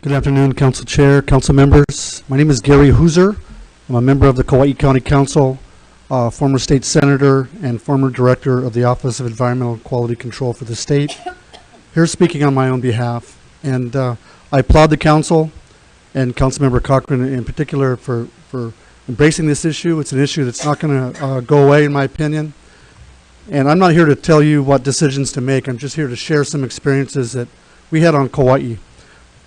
Good afternoon, Council Chair, Council members. My name is Gary Hooser. I'm a member of the Kauai County Council, former state senator, and former director of the Office of Environmental Quality Control for the state. Here speaking on my own behalf. And I applaud the council and Councilmember Cochran in particular for embracing this issue. It's an issue that's not going to go away, in my opinion. And I'm not here to tell you what decisions to make. I'm just here to share some experiences that we had on Kauai.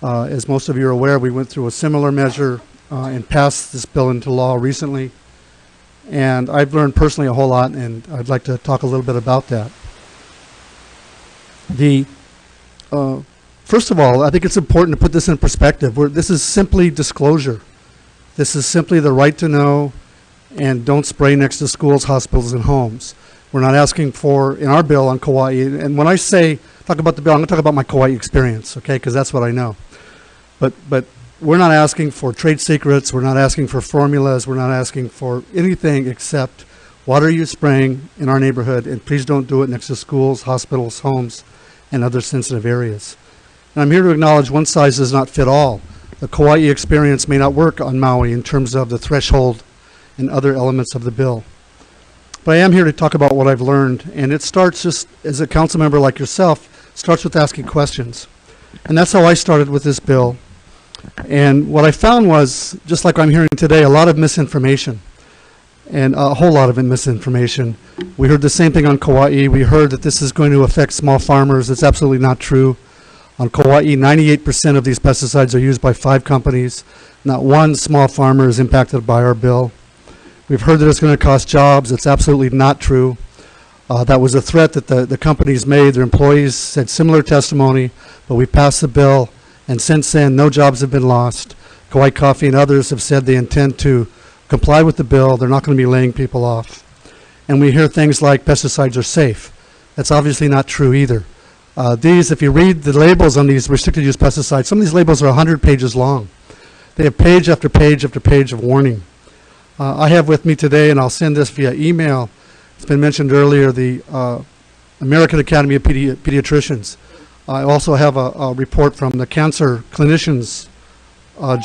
As most of you are aware, we went through a similar measure and passed this bill into law recently. And I've learned personally a whole lot, and I'd like to talk a little bit about that. First of all, I think it's important to put this in perspective. This is simply disclosure. This is simply the right to know and don't spray next to schools, hospitals, and homes. We're not asking for, in our bill on Kauai, and when I say, talk about the bill, I'm going to talk about my Kauai experience, okay, because that's what I know. But we're not asking for trade secrets, we're not asking for formulas, we're not asking for anything except what are you spraying in our neighborhood, and please don't do it next to schools, hospitals, homes, and other sensitive areas. And I'm here to acknowledge one size does not fit all. The Kauai experience may not work on Maui in terms of the threshold and other elements of the bill. But I am here to talk about what I've learned, and it starts just as a council member like yourself, starts with asking questions. And that's how I started with this bill. And what I found was, just like I'm hearing today, a lot of misinformation, and a whole lot of misinformation. We heard the same thing on Kauai. We heard that this is going to affect small farmers. It's absolutely not true. On Kauai, 98% of these pesticides are used by 5 companies. Not one small farmer is impacted by our bill. We've heard that it's going to cost jobs. It's absolutely not true. That was a threat that the companies made. Their employees said similar testimony, but we passed the bill, and since then, no jobs have been lost. Kauai Coffee and others have said they intend to comply with the bill. They're not going to be laying people off. And we hear things like pesticides are safe. That's obviously not true either. If you read the labels on these restricted use pesticides, some of these labels are 100 pages long. They have page after page after page of warning. I have with me today, and I'll send this via email, it's been mentioned earlier, the American Academy of Pediatricians. I also have a report from the Cancer Clinicians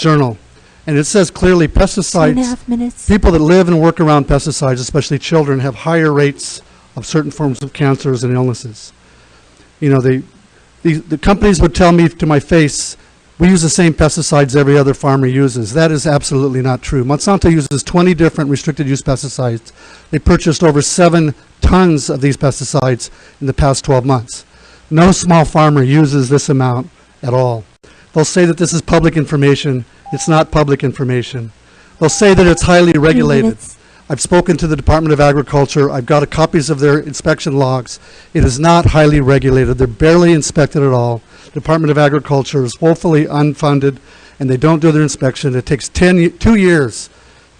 Journal. And it says clearly pesticides, people that live and work around pesticides, especially children, have higher rates of certain forms of cancers and illnesses. You know, the companies would tell me to my face, we use the same pesticides every other farmer uses. That is absolutely not true. Monsanto uses 20 different restricted use pesticides. They purchased over 7 tons of these pesticides in the past 12 months. No small farmer uses this amount at all. They'll say that this is public information. It's not public information. They'll say that it's highly regulated. I've spoken to the Department of Agriculture. I've got copies of their inspection logs. It is not highly regulated. They're barely inspected at all. The Department of Agriculture is woefully unfunded, and they don't do their inspection. It takes 2 years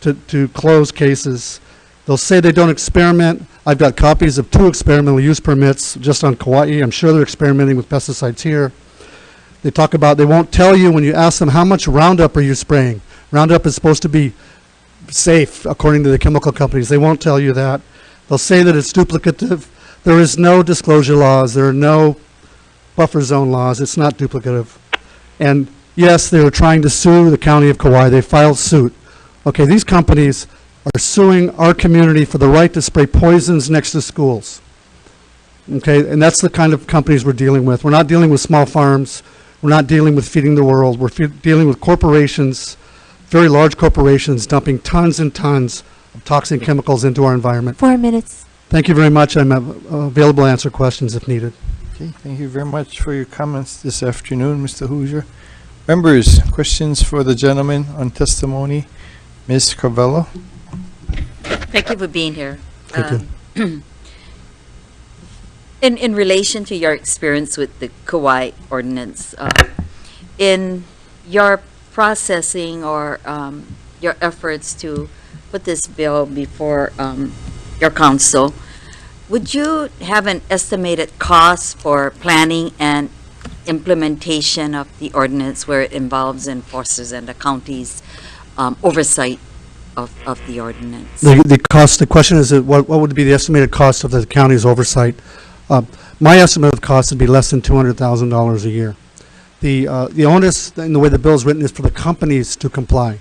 to close cases. They'll say they don't experiment. I've got copies of 2 experimental use permits just on Kauai. I'm sure they're experimenting with pesticides here. They talk about, they won't tell you when you ask them how much Roundup are you spraying. Roundup is supposed to be safe according to the chemical companies. They won't tell you that. They'll say that it's duplicative. There is no disclosure laws. There are no buffer zone laws. It's not duplicative. And yes, they were trying to sue the county of Kauai. They filed suit. Okay, these companies are suing our community for the right to spray poisons next to schools. Okay, and that's the kind of companies we're dealing with. We're not dealing with small farms. We're not dealing with feeding the world. We're dealing with corporations, very large corporations, dumping tons and tons of toxic chemicals into our environment. 4 minutes. Thank you very much. I'm available to answer questions if needed. Okay, thank you very much for your comments this afternoon, Mr. Hooser. Members, questions for the gentleman on testimony? Ms. Carvello. Thank you for being here. Thank you. In relation to your experience with the Kauai ordinance, in your processing or your efforts to put this bill before your council, would you have an estimated cost for planning and implementation of the ordinance where it involves enforcers and the county's oversight of the ordinance? The question is, what would be the estimated cost of the county's oversight? My estimate of the cost would be less than $200,000 a year. The onus in the way the bill is written is for the companies to comply.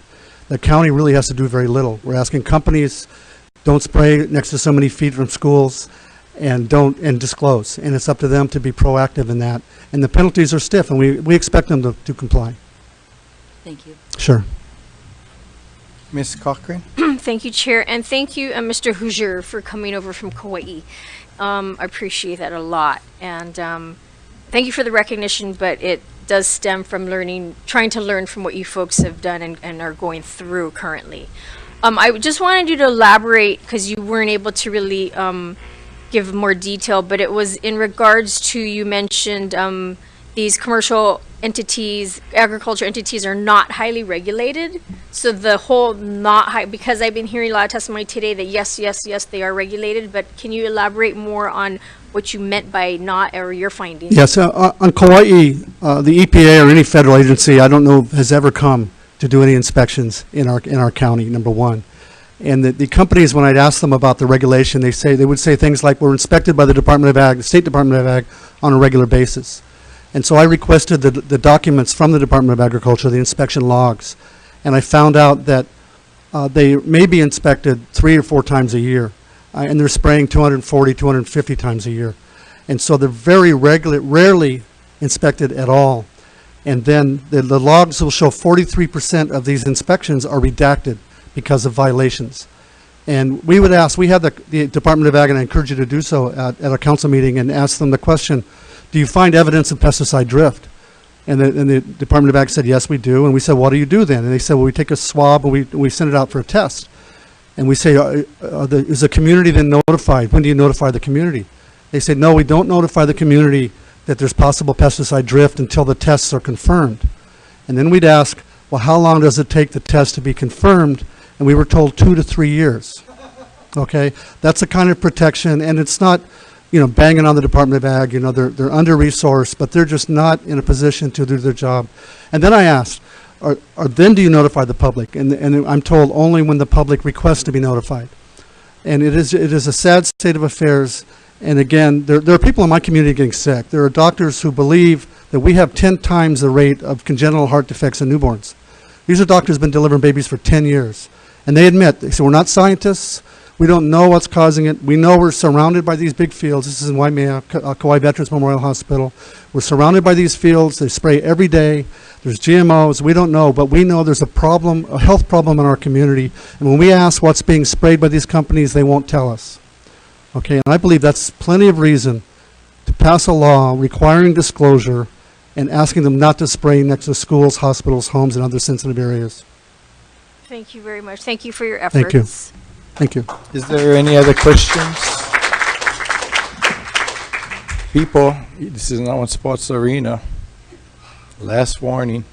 The county really has to do very little. We're asking companies, don't spray next to so many feet from schools, and disclose. And it's up to them to be proactive in that. And the penalties are stiff, and we expect them to comply. Thank you. Sure. Ms. Cochran? Thank you, Chair, and thank you, Mr. Hooser, for coming over from Kauai. I appreciate that a lot, and thank you for the recognition, but it does stem from trying to learn from what you folks have done and are going through currently. I just wanted you to elaborate, because you weren't able to really give more detail, but it was in regards to, you mentioned these commercial entities, agriculture entities are not highly regulated. So the whole because I've been hearing a lot of testimony today that yes, they are regulated, but can you elaborate more on what you meant by not, or your findings? Yes, on Kauai, the EPA or any federal agency, I don't know, has ever come to do any inspections in our county, number one. And the companies, when I'd ask them about the regulation, they would say things like, we're inspected by the Department of Ag, the State Department of Ag, on a regular basis. And so I requested the documents from the Department of Agriculture, the inspection logs, and I found out that they may be inspected 3 or 4 times a year, and they're spraying 240, 250 times a year. And so they're very rarely inspected at all. And then the logs will show 43% of these inspections are redacted because of violations. And we would ask, we had the Department of Ag, and I encourage you to do so at a council meeting, and ask them the question, do you find evidence of pesticide drift? And the Department of Ag said, yes, we do. And we said, what do you do then? And they said, well, we take a swab and we send it out for a test. And we say, is the community then notified? When do you notify the community? They said, no, we don't notify the community that there's possible pesticide drift until the tests are confirmed. And then we'd ask, well, how long does it take the test to be confirmed? And we were told 2 to 3 years. Okay, that's the kind of protection, and it's not, banging on the Department of Ag. They're under-resourced, but they're just not in a position to do their job. And then I asked, then do you notify the public? And I'm told only when the public requests to be notified. And it is a sad state of affairs. And again, there are people in my community getting sick. There are doctors who believe that we have 10 times the rate of congenital heart defects in newborns. These are doctors who have been delivering babies for 10 years. And they say, we're not scientists. We don't know what's causing it. We know we're surrounded by these big fields. This is in Waimea, Kauai Veterans Memorial Hospital. We're surrounded by these fields. They spray every day. There's GMOs. We don't know, but we know there's a health problem in our community. And when we ask what's being sprayed by these companies, they won't tell us. Okay, and I believe that's plenty of reason to pass a law requiring disclosure and asking them not to spray next to schools, hospitals, homes, and other sensitive areas. Thank you very much. Thank you for your efforts. Thank you. Thank you. Is there any other questions? People, this is not one sports arena. Last warning.